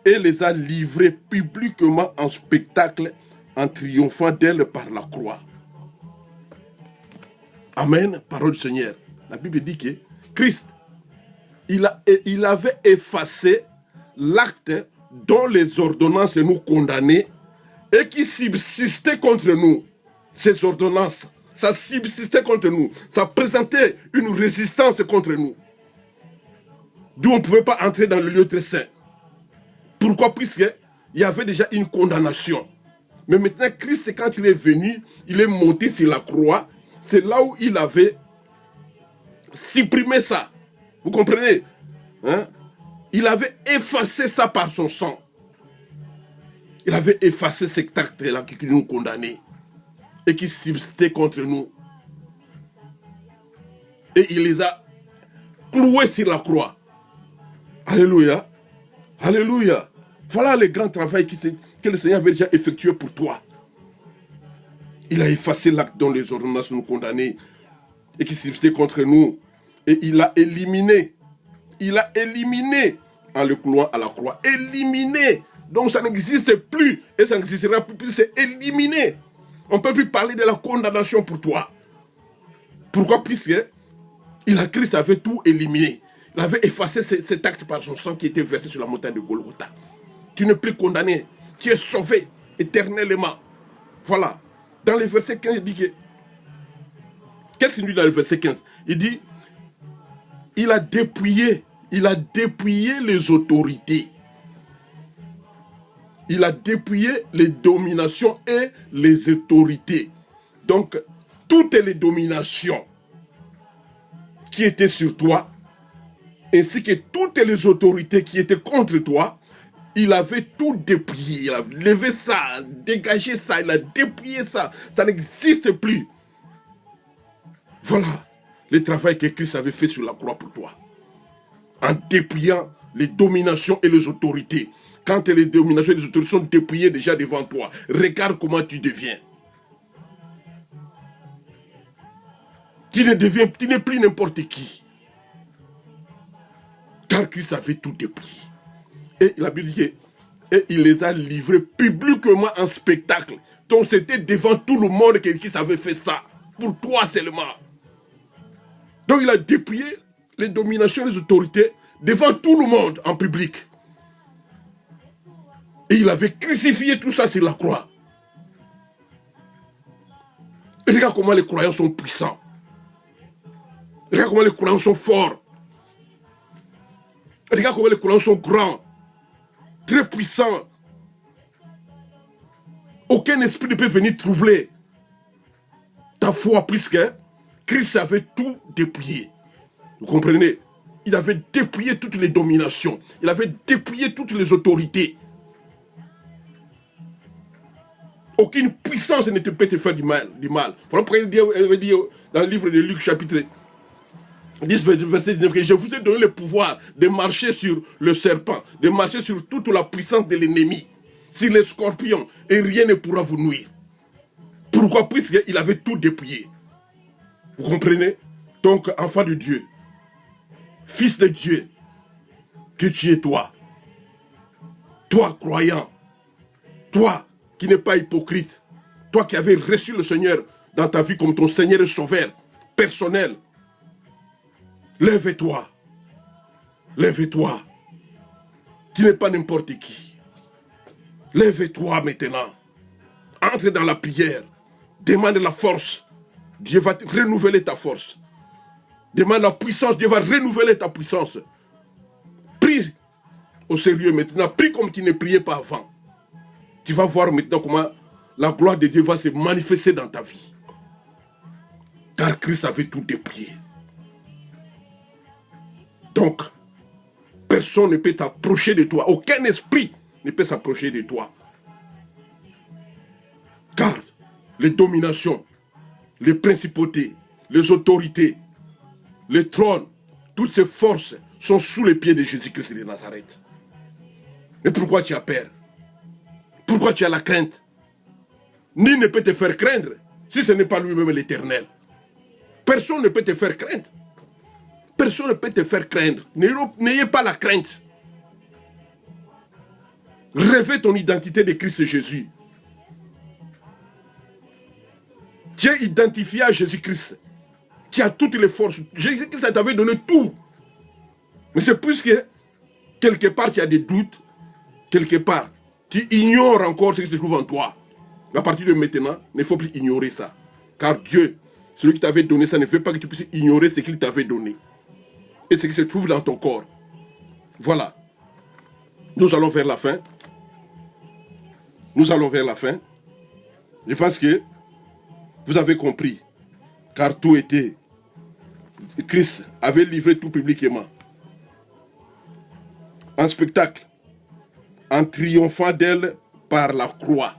et les a livrées publiquement en spectacle en triomphant d'elles par la croix. Amen, parole du Seigneur. La Bible dit que Christ, il avait effacé l'acte dont les ordonnances nous condamnaient et qui subsistait contre nous. Ces ordonnances, ça subsistait contre nous. Ça présentait une résistance contre nous. D'où on ne pouvait pas entrer dans le lieu très saint. Pourquoi? Puisqu'il y avait déjà une condamnation. Mais maintenant, Christ, quand il est venu, il est monté sur la croix. C'est là où il avait supprimé ça. Vous comprenez? Hein? Il avait effacé ça par son sang. Il avait effacé cet acte-là qui nous condamnait et qui subsistait contre nous. Et il les a cloués sur la croix. Alléluia. Alléluia. Voilà le grand travail que le Seigneur avait déjà effectué pour toi. Il a effacé l'acte dont les ordonnances nous condamnaient et qui subsistait contre nous. Et il l'a éliminé. Il l'a éliminé en le clouant à la croix. Éliminé. Donc ça n'existe plus et ça n'existera plus. C'est éliminé. On ne peut plus parler de la condamnation pour toi. Pourquoi? Puisque Christ avait tout éliminé. Il avait effacé cet acte par son sang qui était versé sur la montagne de Golgotha. Tu n'es plus condamné. Tu es sauvé éternellement. Voilà. Dans le verset 15, il dit que... Qu'est-ce qu'il dit dans le verset 15? Il dit, il a dépouillé les autorités. Il a dépouillé les dominations et les autorités. Donc, toutes les dominations qui étaient sur toi, ainsi que toutes les autorités qui étaient contre toi, il avait tout dépouillé. Il a levé ça, dégagé ça, il a dépouillé ça. Ça n'existe plus. Voilà le travail que Christ avait fait sur la croix pour toi. En dépouillant les dominations et les autorités. Quand les dominations et les autorités sont dépouillées déjà devant toi, regarde comment tu deviens. Tu n'es plus n'importe qui. Car Christ avait tout dépouillé. Et la Bible dit et il les a livrés publiquement en spectacle. Donc c'était devant tout le monde que Christ avait fait ça. Pour toi seulement. Donc il a dépouillé les dominations et les autorités devant tout le monde en public. Et il avait crucifié tout ça sur la croix. Et regarde comment les croyants sont puissants. Regarde comment les croyants sont forts. Regarde comment les croyants sont grands. Très puissants. Aucun esprit ne peut venir troubler ta foi, puisque Christ avait tout dépouillé. Vous comprenez? Il avait dépouillé toutes les dominations. Il avait dépouillé toutes les autorités. Aucune puissance ne peut te faire du mal. Voilà pourquoi il dit dans le livre de Luc, chapitre 10, verset 19, que je vous ai donné le pouvoir de marcher sur le serpent, de marcher sur toute la puissance de l'ennemi, sur les scorpions, et rien ne pourra vous nuire. Pourquoi? Puisqu'il avait tout dépouillé. Vous comprenez? Donc, enfant de Dieu, fils de Dieu, que tu es toi, croyant, toi qui n'es pas hypocrite, toi qui avais reçu le Seigneur dans ta vie comme ton Seigneur et Sauveur personnel, lève-toi, lève-toi, tu n'es pas n'importe qui, lève-toi maintenant, entre dans la prière, demande la force, Dieu va renouveler ta force, demande la puissance, Dieu va renouveler ta puissance, prie au sérieux maintenant, prie comme tu ne priais pas avant. Tu vas voir maintenant comment la gloire de Dieu va se manifester dans ta vie. Car Christ avait tout dépouillé. Donc, personne ne peut t'approcher de toi. Aucun esprit ne peut s'approcher de toi. Car les dominations, les principautés, les autorités, les trônes, toutes ces forces sont sous les pieds de Jésus-Christ de Nazareth. Mais pourquoi tu as peur? Pourquoi tu as la crainte? Nul ne peut te faire craindre si ce n'est pas lui-même l'Éternel. Personne ne peut te faire craindre. Personne ne peut te faire craindre. N'ayez pas la crainte. Rêvez ton identité de Christ Jésus. Tu es identifié à Jésus-Christ. Tu as toutes les forces. Jésus-Christ t'avait donné tout. Mais c'est plus que quelque part tu as des doutes, quelque part tu ignores encore ce qui se trouve en toi. À partir de maintenant, il ne faut plus ignorer ça. Car Dieu, celui qui t'avait donné ça, ne veut pas que tu puisses ignorer ce qu'il t'avait donné. Et ce qui se trouve dans ton corps. Voilà. Nous allons vers la fin. Nous allons vers la fin. Je pense que vous avez compris. Car tout était. Christ avait livré tout publiquement. En spectacle. En triomphant d'elle par la croix.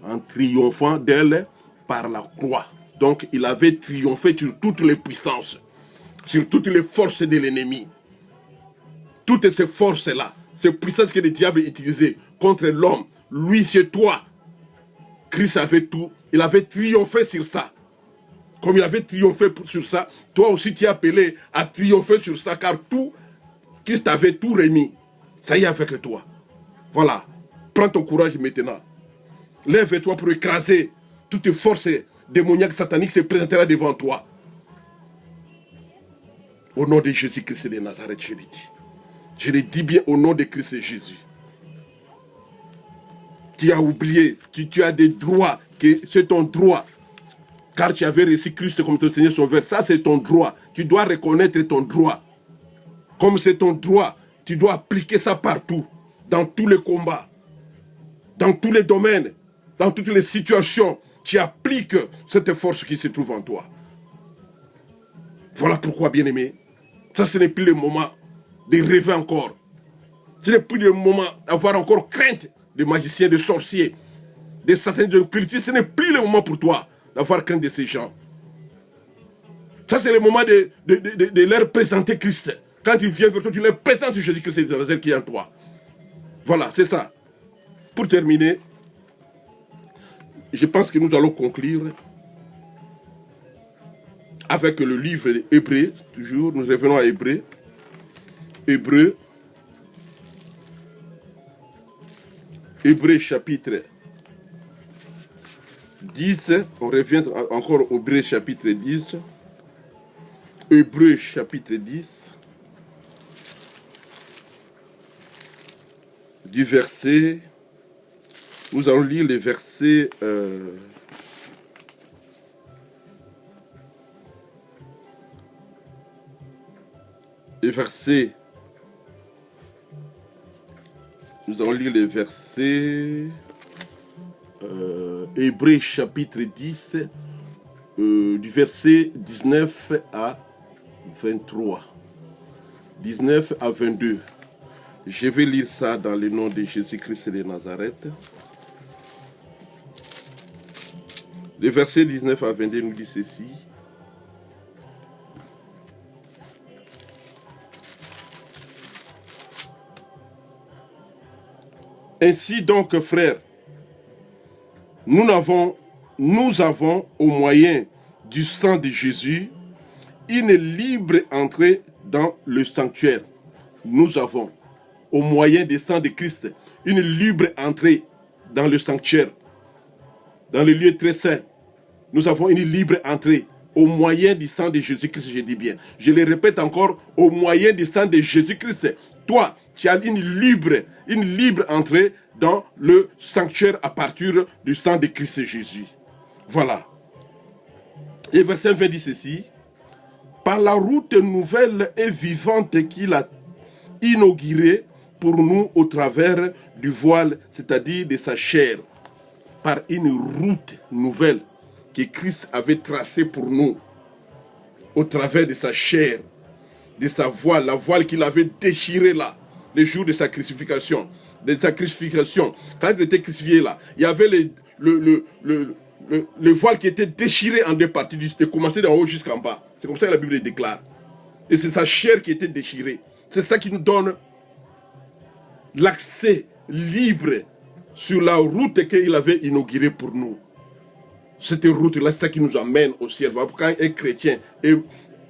En triomphant d'elle par la croix. Donc il avait triomphé sur toutes les puissances, sur toutes les forces de l'ennemi. Toutes ces forces-là, ces puissances que le diable utilisait contre l'homme, lui c'est toi. Christ avait tout, il avait triomphé sur ça. Comme il avait triomphé sur ça, toi aussi tu es appelé à triompher sur ça, car tout, Christ avait tout remis. Ça y est avec toi. Voilà. Prends ton courage maintenant. Lève-toi pour écraser toutes les forces démoniaques sataniques se présentera devant toi. Au nom de Jésus-Christ de Nazareth, je le dis. Je le dis bien au nom de Christ Jésus. Tu as oublié que tu as des droits, que c'est ton droit. Car tu avais reçu Christ comme ton Seigneur Sauveur. Ça, c'est ton droit. Tu dois reconnaître ton droit. Comme c'est ton droit, tu dois appliquer ça partout. Dans tous les combats. Dans tous les domaines. Dans toutes les situations. Tu appliques cette force qui se trouve en toi. Voilà pourquoi, bien-aimé, ça ce n'est plus le moment de rêver encore. Ce n'est plus le moment d'avoir encore crainte des magiciens, des sorciers, des satans, de cultistes. Ce n'est plus le moment pour toi d'avoir crainte de ces gens. Ça c'est le moment de leur présenter Christ. Quand ils viennent vers toi, tu leur présentes Jésus-Christ qui est en toi. Voilà, c'est ça. Pour terminer, je pense que nous allons conclure avec le livre d'Hébreux, toujours, nous revenons à Hébreux. Hébreux chapitre 10, on revient encore au Hébreux chapitre 10. Hébreux chapitre 10, du verset, nous allons lire les versets... nous allons lire les versets Hébreux chapitre 10 du verset 19 à 23. 19 à 22. Je vais lire ça dans le nom de Jésus-Christ de Nazareth. Le verset 19 à 22 nous dit ceci. Ainsi donc, frères, nous avons au moyen du sang de Jésus une libre entrée dans le sanctuaire. Nous avons au moyen du sang de Christ une libre entrée dans le sanctuaire, dans le lieu très saint. Nous avons une libre entrée au moyen du sang de Jésus-Christ, je dis bien. Je le répète encore, au moyen du sang de Jésus-Christ. Toi, tu as une libre entrée dans le sanctuaire à partir du sang de Christ Jésus. Voilà. Et verset 20 dit ceci. Par la route nouvelle et vivante qu'il a inaugurée pour nous au travers du voile, c'est-à-dire de sa chair. Par une route nouvelle que Christ avait tracée pour nous au travers de sa chair, de sa voile, la voile qu'il avait déchirée là, le jour de sa crucifixion. Quand il était crucifié là, il y avait le voile qui était déchiré en deux parties, de commencer d'en haut jusqu'en bas. C'est comme ça que la Bible déclare. Et c'est sa chair qui était déchirée. C'est ça qui nous donne l'accès libre sur la route qu'il avait inaugurée pour nous. Cette route-là, c'est ça qui nous amène au ciel. Quand un chrétien est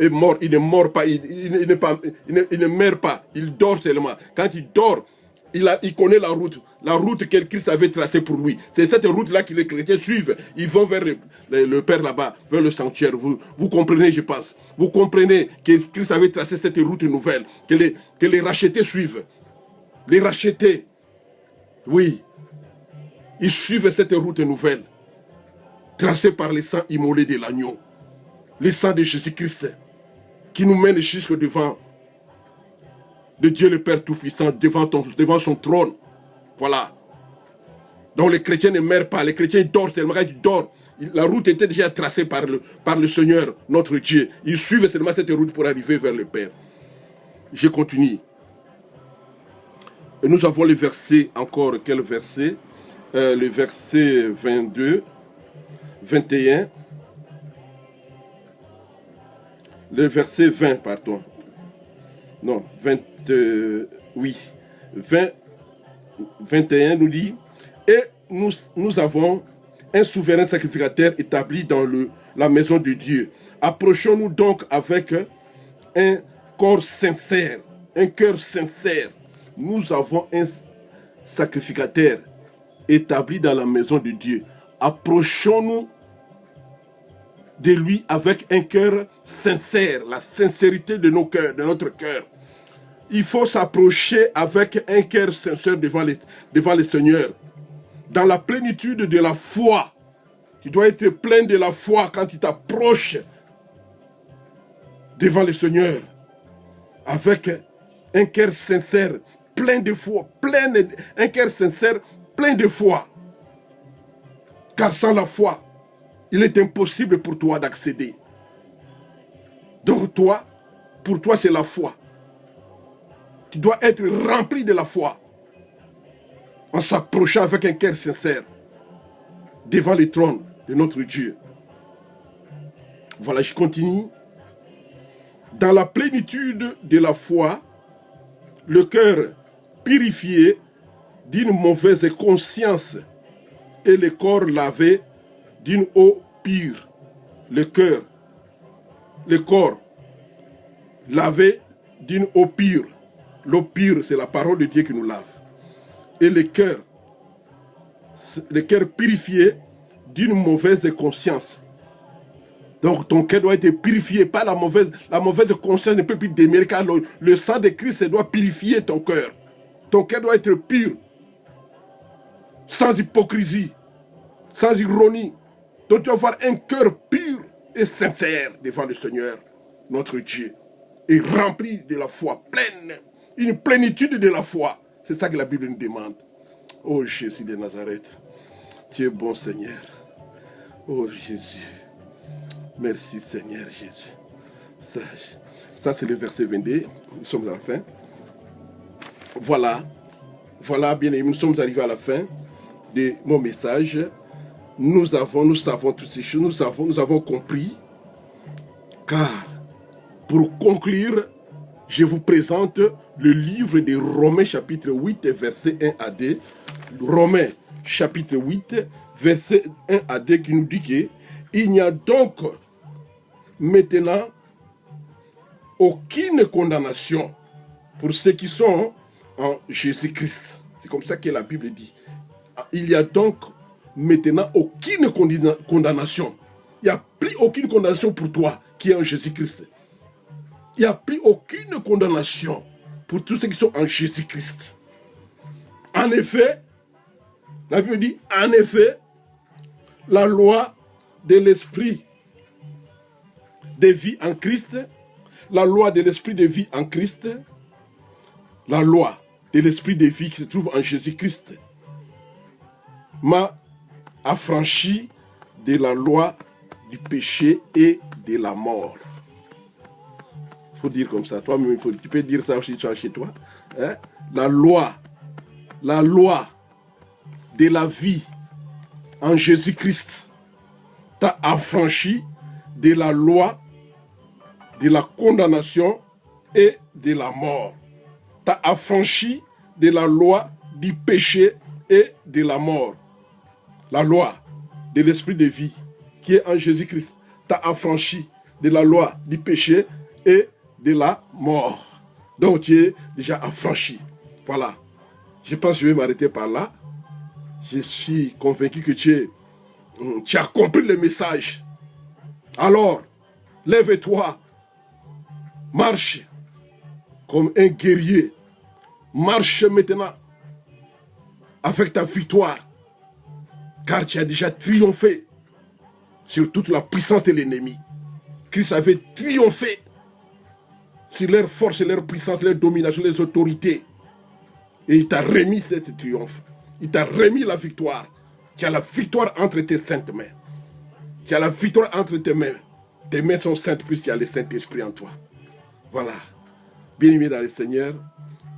mort, il ne meurt pas, il ne meurt pas, il dort seulement. Quand il dort, il connaît la route que Christ avait tracée pour lui. C'est cette route-là que les chrétiens suivent. Ils vont vers le Père là-bas, vers le sanctuaire. Vous comprenez, je pense. Vous comprenez que Christ avait tracé cette route nouvelle, que les rachetés suivent. Les rachetés, oui, ils suivent cette route nouvelle, tracée par le sang immolé de l'agneau, le sang de Jésus-Christ, qui nous mène jusque devant de Dieu le Père Tout-Puissant, devant son trône. Voilà. Donc les chrétiens ne meurent pas, les chrétiens dorment tellement. Quand ils dorment, la route était déjà tracée par le Seigneur, notre Dieu. Ils suivent seulement cette route pour arriver vers le Père. Je continue. Et nous avons le verset, encore quel verset? Le verset 22, 21. Le verset 20, pardon. Non, 21 nous dit, et nous avons un souverain sacrificateur établi dans la maison de Dieu. Approchons-nous donc avec un corps sincère, un cœur sincère. Nous avons un sacrificateur établi dans la maison de Dieu. Approchons-nous de lui avec un cœur sincère, la sincérité de nos cœurs, de notre cœur. Il faut s'approcher avec un cœur sincère devant le Seigneur. Dans la plénitude de la foi. Tu dois être plein de la foi quand tu t'approches devant le Seigneur. Avec un cœur sincère, plein de foi, un cœur sincère, plein de foi. Car sans la foi, il est impossible pour toi d'accéder. Donc pour toi c'est la foi. Tu dois être rempli de la foi en s'approchant avec un cœur sincère devant le trône de notre Dieu. Voilà, je continue. Dans la plénitude de la foi, le cœur purifié d'une mauvaise conscience et le corps lavé d'une eau pure. Le corps lavé d'une eau pure. L'eau pure, c'est la parole de Dieu qui nous lave. Et le cœur purifié d'une mauvaise conscience. Donc ton cœur doit être purifié, pas la mauvaise conscience ne peut plus demeurer, car le sang de Christ doit purifier ton cœur. Ton cœur doit être pur, sans hypocrisie, sans ironie. Donc tu dois avoir un cœur pur et sincère devant le Seigneur, notre Dieu, et rempli de la foi pleine, une plénitude de la foi. C'est ça que la Bible nous demande. Oh Jésus de Nazareth, tu es bon Seigneur. Oh Jésus, Merci Seigneur Jésus. Ça c'est le verset 22. Nous sommes à la fin. Voilà, bien aimé, nous sommes arrivés à la fin de mon message. Nous savons toutes ces choses, nous avons compris. Car, pour conclure, je vous présente le livre de Romains chapitre 8, verset 1 à 2. Romains chapitre 8, verset 1 à 2 qui nous dit qu'il n'y a donc maintenant aucune condamnation pour ceux qui sont en Jésus-Christ. C'est comme ça que la Bible dit. Il n'y a donc maintenant aucune condamnation. Il n'y a plus aucune condamnation pour toi qui est en Jésus-Christ. Il n'y a plus aucune condamnation pour tous ceux qui sont en Jésus-Christ. En effet, la Bible dit, en effet, la loi de l'esprit de vie en Christ, la loi de l'esprit de vie en Christ, la loi de l'esprit de vie qui se trouve en Jésus-Christ, m'a affranchi de la loi du péché et de la mort. Il faut dire comme ça. Toi-même, tu peux dire ça aussi chez toi. Hein? La loi de la vie en Jésus-Christ t'a affranchi de la loi de la condamnation et de la mort. T'a affranchi de la loi du péché et de la mort. La loi de l'esprit de vie qui est en Jésus-Christ t'a affranchi de la loi du péché et de la mort. Donc tu es déjà affranchi. Voilà. Je pense que je vais m'arrêter par là. Je suis convaincu que tu as compris le message. Alors, lève-toi. Marche comme un guerrier. Marche maintenant avec ta victoire. Car tu as déjà triomphé sur toute la puissance de l'ennemi. Christ avait triomphé sur leur force, leur puissance, leur domination, les autorités. Et il t'a remis cette triomphe. Il t'a remis la victoire. Tu as la victoire entre tes saintes mains. Tu as la victoire entre tes mains. Tes mains sont saintes puisqu'il y a le Saint-Esprit en toi. Voilà. Bien-aimés dans le Seigneur,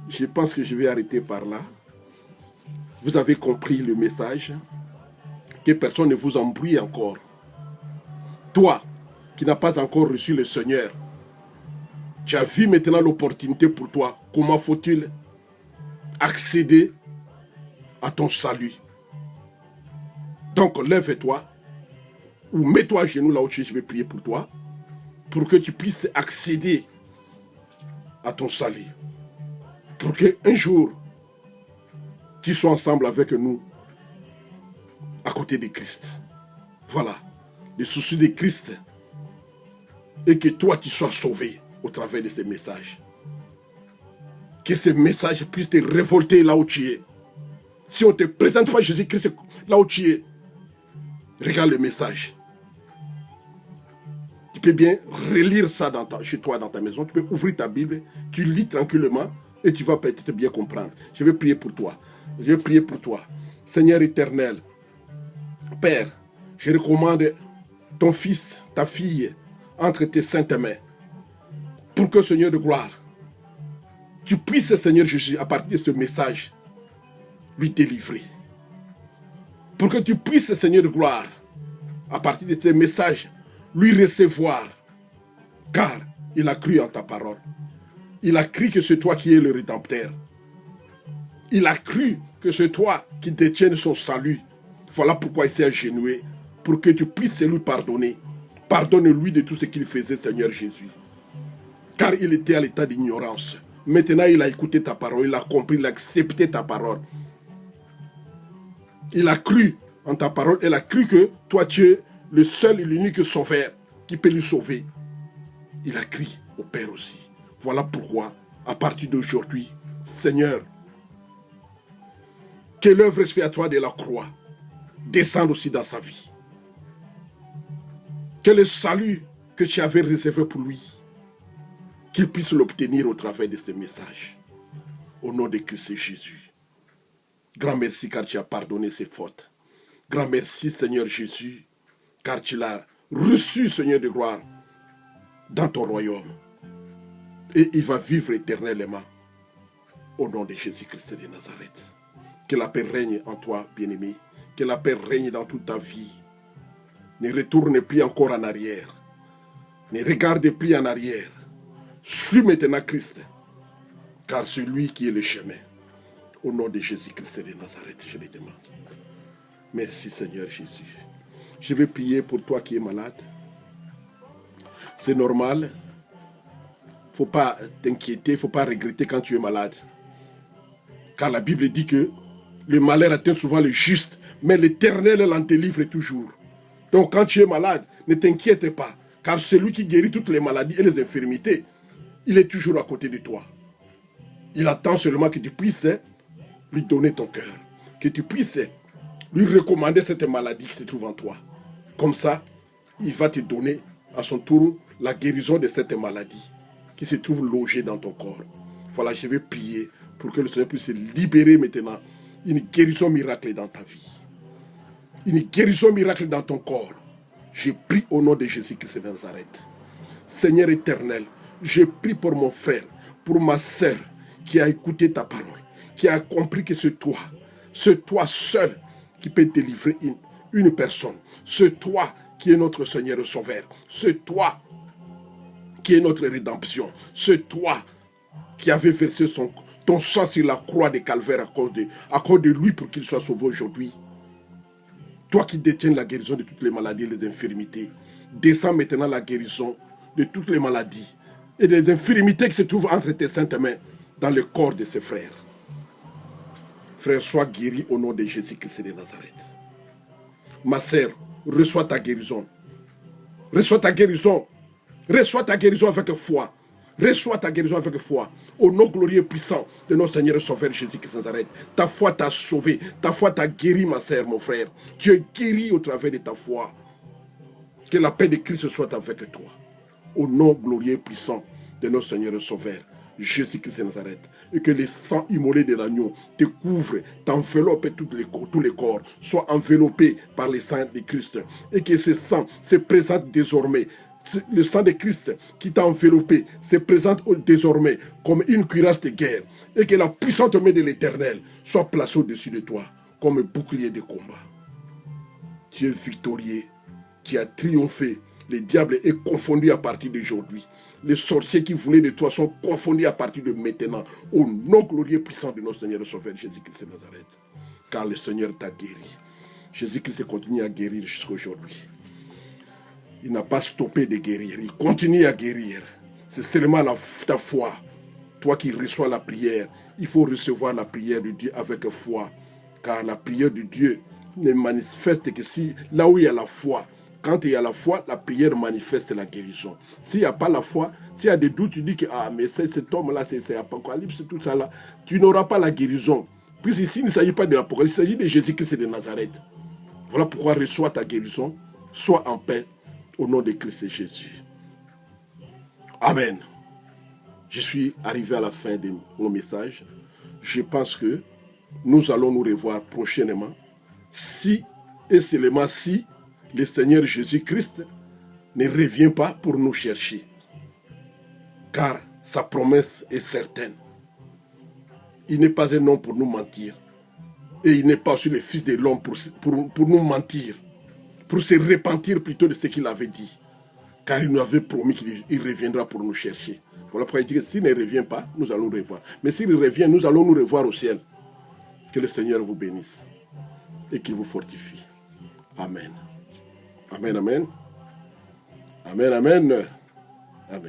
je pense que je vais arrêter par là. Vous avez compris le message. Que personne ne vous embrouille encore. Toi, qui n'as pas encore reçu le Seigneur, tu as vu maintenant l'opportunité pour toi. Comment faut-il accéder à ton salut? Donc, lève-toi ou mets-toi à genoux là où je vais prier pour toi pour que tu puisses accéder à ton salut. Pour qu'un jour, tu sois ensemble avec nous à côté de Christ. Voilà. Le souci de Christ et que toi, tu sois sauvé au travers de ces messages. Que ces messages puissent te révolter là où tu es. Si on ne te présente pas Jésus-Christ là où tu es, regarde le message. Tu peux bien relire ça chez toi, dans ta maison. Tu peux ouvrir ta Bible, tu lis tranquillement et tu vas peut-être bien comprendre. Je vais prier pour toi. Je vais prier pour toi. Seigneur éternel, Père, je recommande ton fils, ta fille, entre tes saintes mains. Pour que, Seigneur de gloire, tu puisses, Seigneur Jésus, à partir de ce message, lui délivrer. Pour que tu puisses, Seigneur de gloire, à partir de ce message, lui recevoir. Car il a cru en ta parole. Il a cru que c'est toi qui es le Rédempteur. Il a cru que c'est toi qui détiens son salut. Voilà pourquoi il s'est agenouillé. Pour que tu puisses lui pardonner. Pardonne-lui de tout ce qu'il faisait, Seigneur Jésus. Car il était à l'état d'ignorance. Maintenant, il a écouté ta parole. Il a compris, il a accepté ta parole. Il a cru en ta parole. Il a cru que toi, tu es le seul et l'unique sauveur qui peut lui sauver. Il a crié au Père aussi. Voilà pourquoi, à partir d'aujourd'hui, Seigneur, que l'œuvre expiatoire de la croix descende aussi dans sa vie. Que le salut que tu avais réservé pour lui, qu'il puisse l'obtenir au travers de ces messages. Au nom de Christ Jésus. Grand merci car tu as pardonné ses fautes. Grand merci Seigneur Jésus, car tu l'as reçu, Seigneur de gloire, dans ton royaume. Et il va vivre éternellement. Au nom de Jésus-Christ de Nazareth. Que la paix règne en toi, bien-aimé. Que la paix règne dans toute ta vie. Ne retourne plus encore en arrière. Ne regarde plus en arrière. Suis maintenant Christ. Car c'est lui qui est le chemin. Au nom de Jésus-Christ de Nazareth, je le demande. Merci Seigneur Jésus. Je vais prier pour toi qui es malade. C'est normal. Il ne faut pas t'inquiéter, il ne faut pas regretter quand tu es malade. Car la Bible dit que le malheur atteint souvent le juste, mais l'Éternel l'en délivre toujours. Donc quand tu es malade, ne t'inquiète pas. Car celui qui guérit toutes les maladies et les infirmités, il est toujours à côté de toi. Il attend seulement que tu puisses lui donner ton cœur. Que tu puisses lui recommander cette maladie qui se trouve en toi. Comme ça, il va te donner à son tour la guérison de cette maladie qui se trouve logée dans ton corps. Voilà, je vais prier pour que le Seigneur puisse libérer maintenant une guérison miracle dans ta vie. Une guérison miracle dans ton corps. Je prie au nom de Jésus-Christ de Nazareth. Seigneur éternel, je prie pour mon frère, pour ma sœur qui a écouté ta parole, qui a compris que c'est toi seul qui peut délivrer une personne. C'est toi qui est notre Seigneur et Sauveur. C'est toi qui est notre rédemption. C'est toi qui avait versé ton sang sur la croix de Calvaire à cause de lui pour qu'il soit sauvé aujourd'hui. Toi qui détiens la guérison de toutes les maladies et les infirmités, descends maintenant la guérison de toutes les maladies et des infirmités qui se trouvent entre tes saintes mains dans le corps de ses frères. Frère, sois guéri au nom de Jésus-Christ de Nazareth. Ma sœur, reçois ta guérison. Reçois ta guérison. Reçois ta guérison avec foi. Reçois ta guérison avec foi. Au nom glorieux et puissant de notre Seigneur et Sauveur Jésus-Christ de Nazareth. Ta foi t'a sauvé. Ta foi t'a guéri, ma sœur, mon frère. Tu es guéri au travers de ta foi. Que la paix de Christ soit avec toi. Au nom glorieux et puissant de notre Seigneur et Sauveur Jésus-Christ de Nazareth. Et que le sang immolé de l'agneau te couvre, t'enveloppe tous les corps, soit enveloppé par le sang de Christ. Et que ce sang se présente désormais. Le sang de Christ qui t'a enveloppé se présente désormais comme une cuirasse de guerre. Et que la puissante main de l'Éternel soit placée au-dessus de toi comme un bouclier de combat. Tu es victorieux, tu as triomphé. Le diable est confondu à partir d'aujourd'hui. Les sorciers qui voulaient de toi sont confondus à partir de maintenant. Au nom glorieux et puissant de notre Seigneur et Sauveur Jésus-Christ de Nazareth. Car le Seigneur t'a guéri. Jésus-Christ continue à guérir jusqu'à aujourd'hui. Il n'a pas stoppé de guérir. Il continue à guérir. C'est seulement ta foi. Toi qui reçois la prière, il faut recevoir la prière de Dieu avec foi. Car la prière de Dieu ne manifeste que si là où il y a la foi. Quand il y a la foi, la prière manifeste la guérison. S'il n'y a pas la foi, s'il y a des doutes, tu dis que mais cet homme-là, c'est Apocalypse, tout ça là, tu n'auras pas la guérison. Puisqu'ici, il ne s'agit pas de l'Apocalypse, il s'agit de Jésus-Christ de Nazareth. Voilà pourquoi reçois ta guérison, sois en paix au nom de Christ et Jésus. Amen. Je suis arrivé à la fin de mon message. Je pense que nous allons nous revoir prochainement. Si et seulement si le Seigneur Jésus-Christ ne revient pas pour nous chercher. Car sa promesse est certaine. Il n'est pas un homme pour nous mentir. Et il n'est pas aussi le Fils de l'homme pour nous mentir. Pour se repentir plutôt de ce qu'il avait dit. Car il nous avait promis qu'il reviendra pour nous chercher. Voilà pourquoi il dit que s'il ne revient pas, nous allons le revoir. Mais s'il revient, nous allons nous revoir au ciel. Que le Seigneur vous bénisse et qu'il vous fortifie. Amen. Amen, amen. Amen, amen.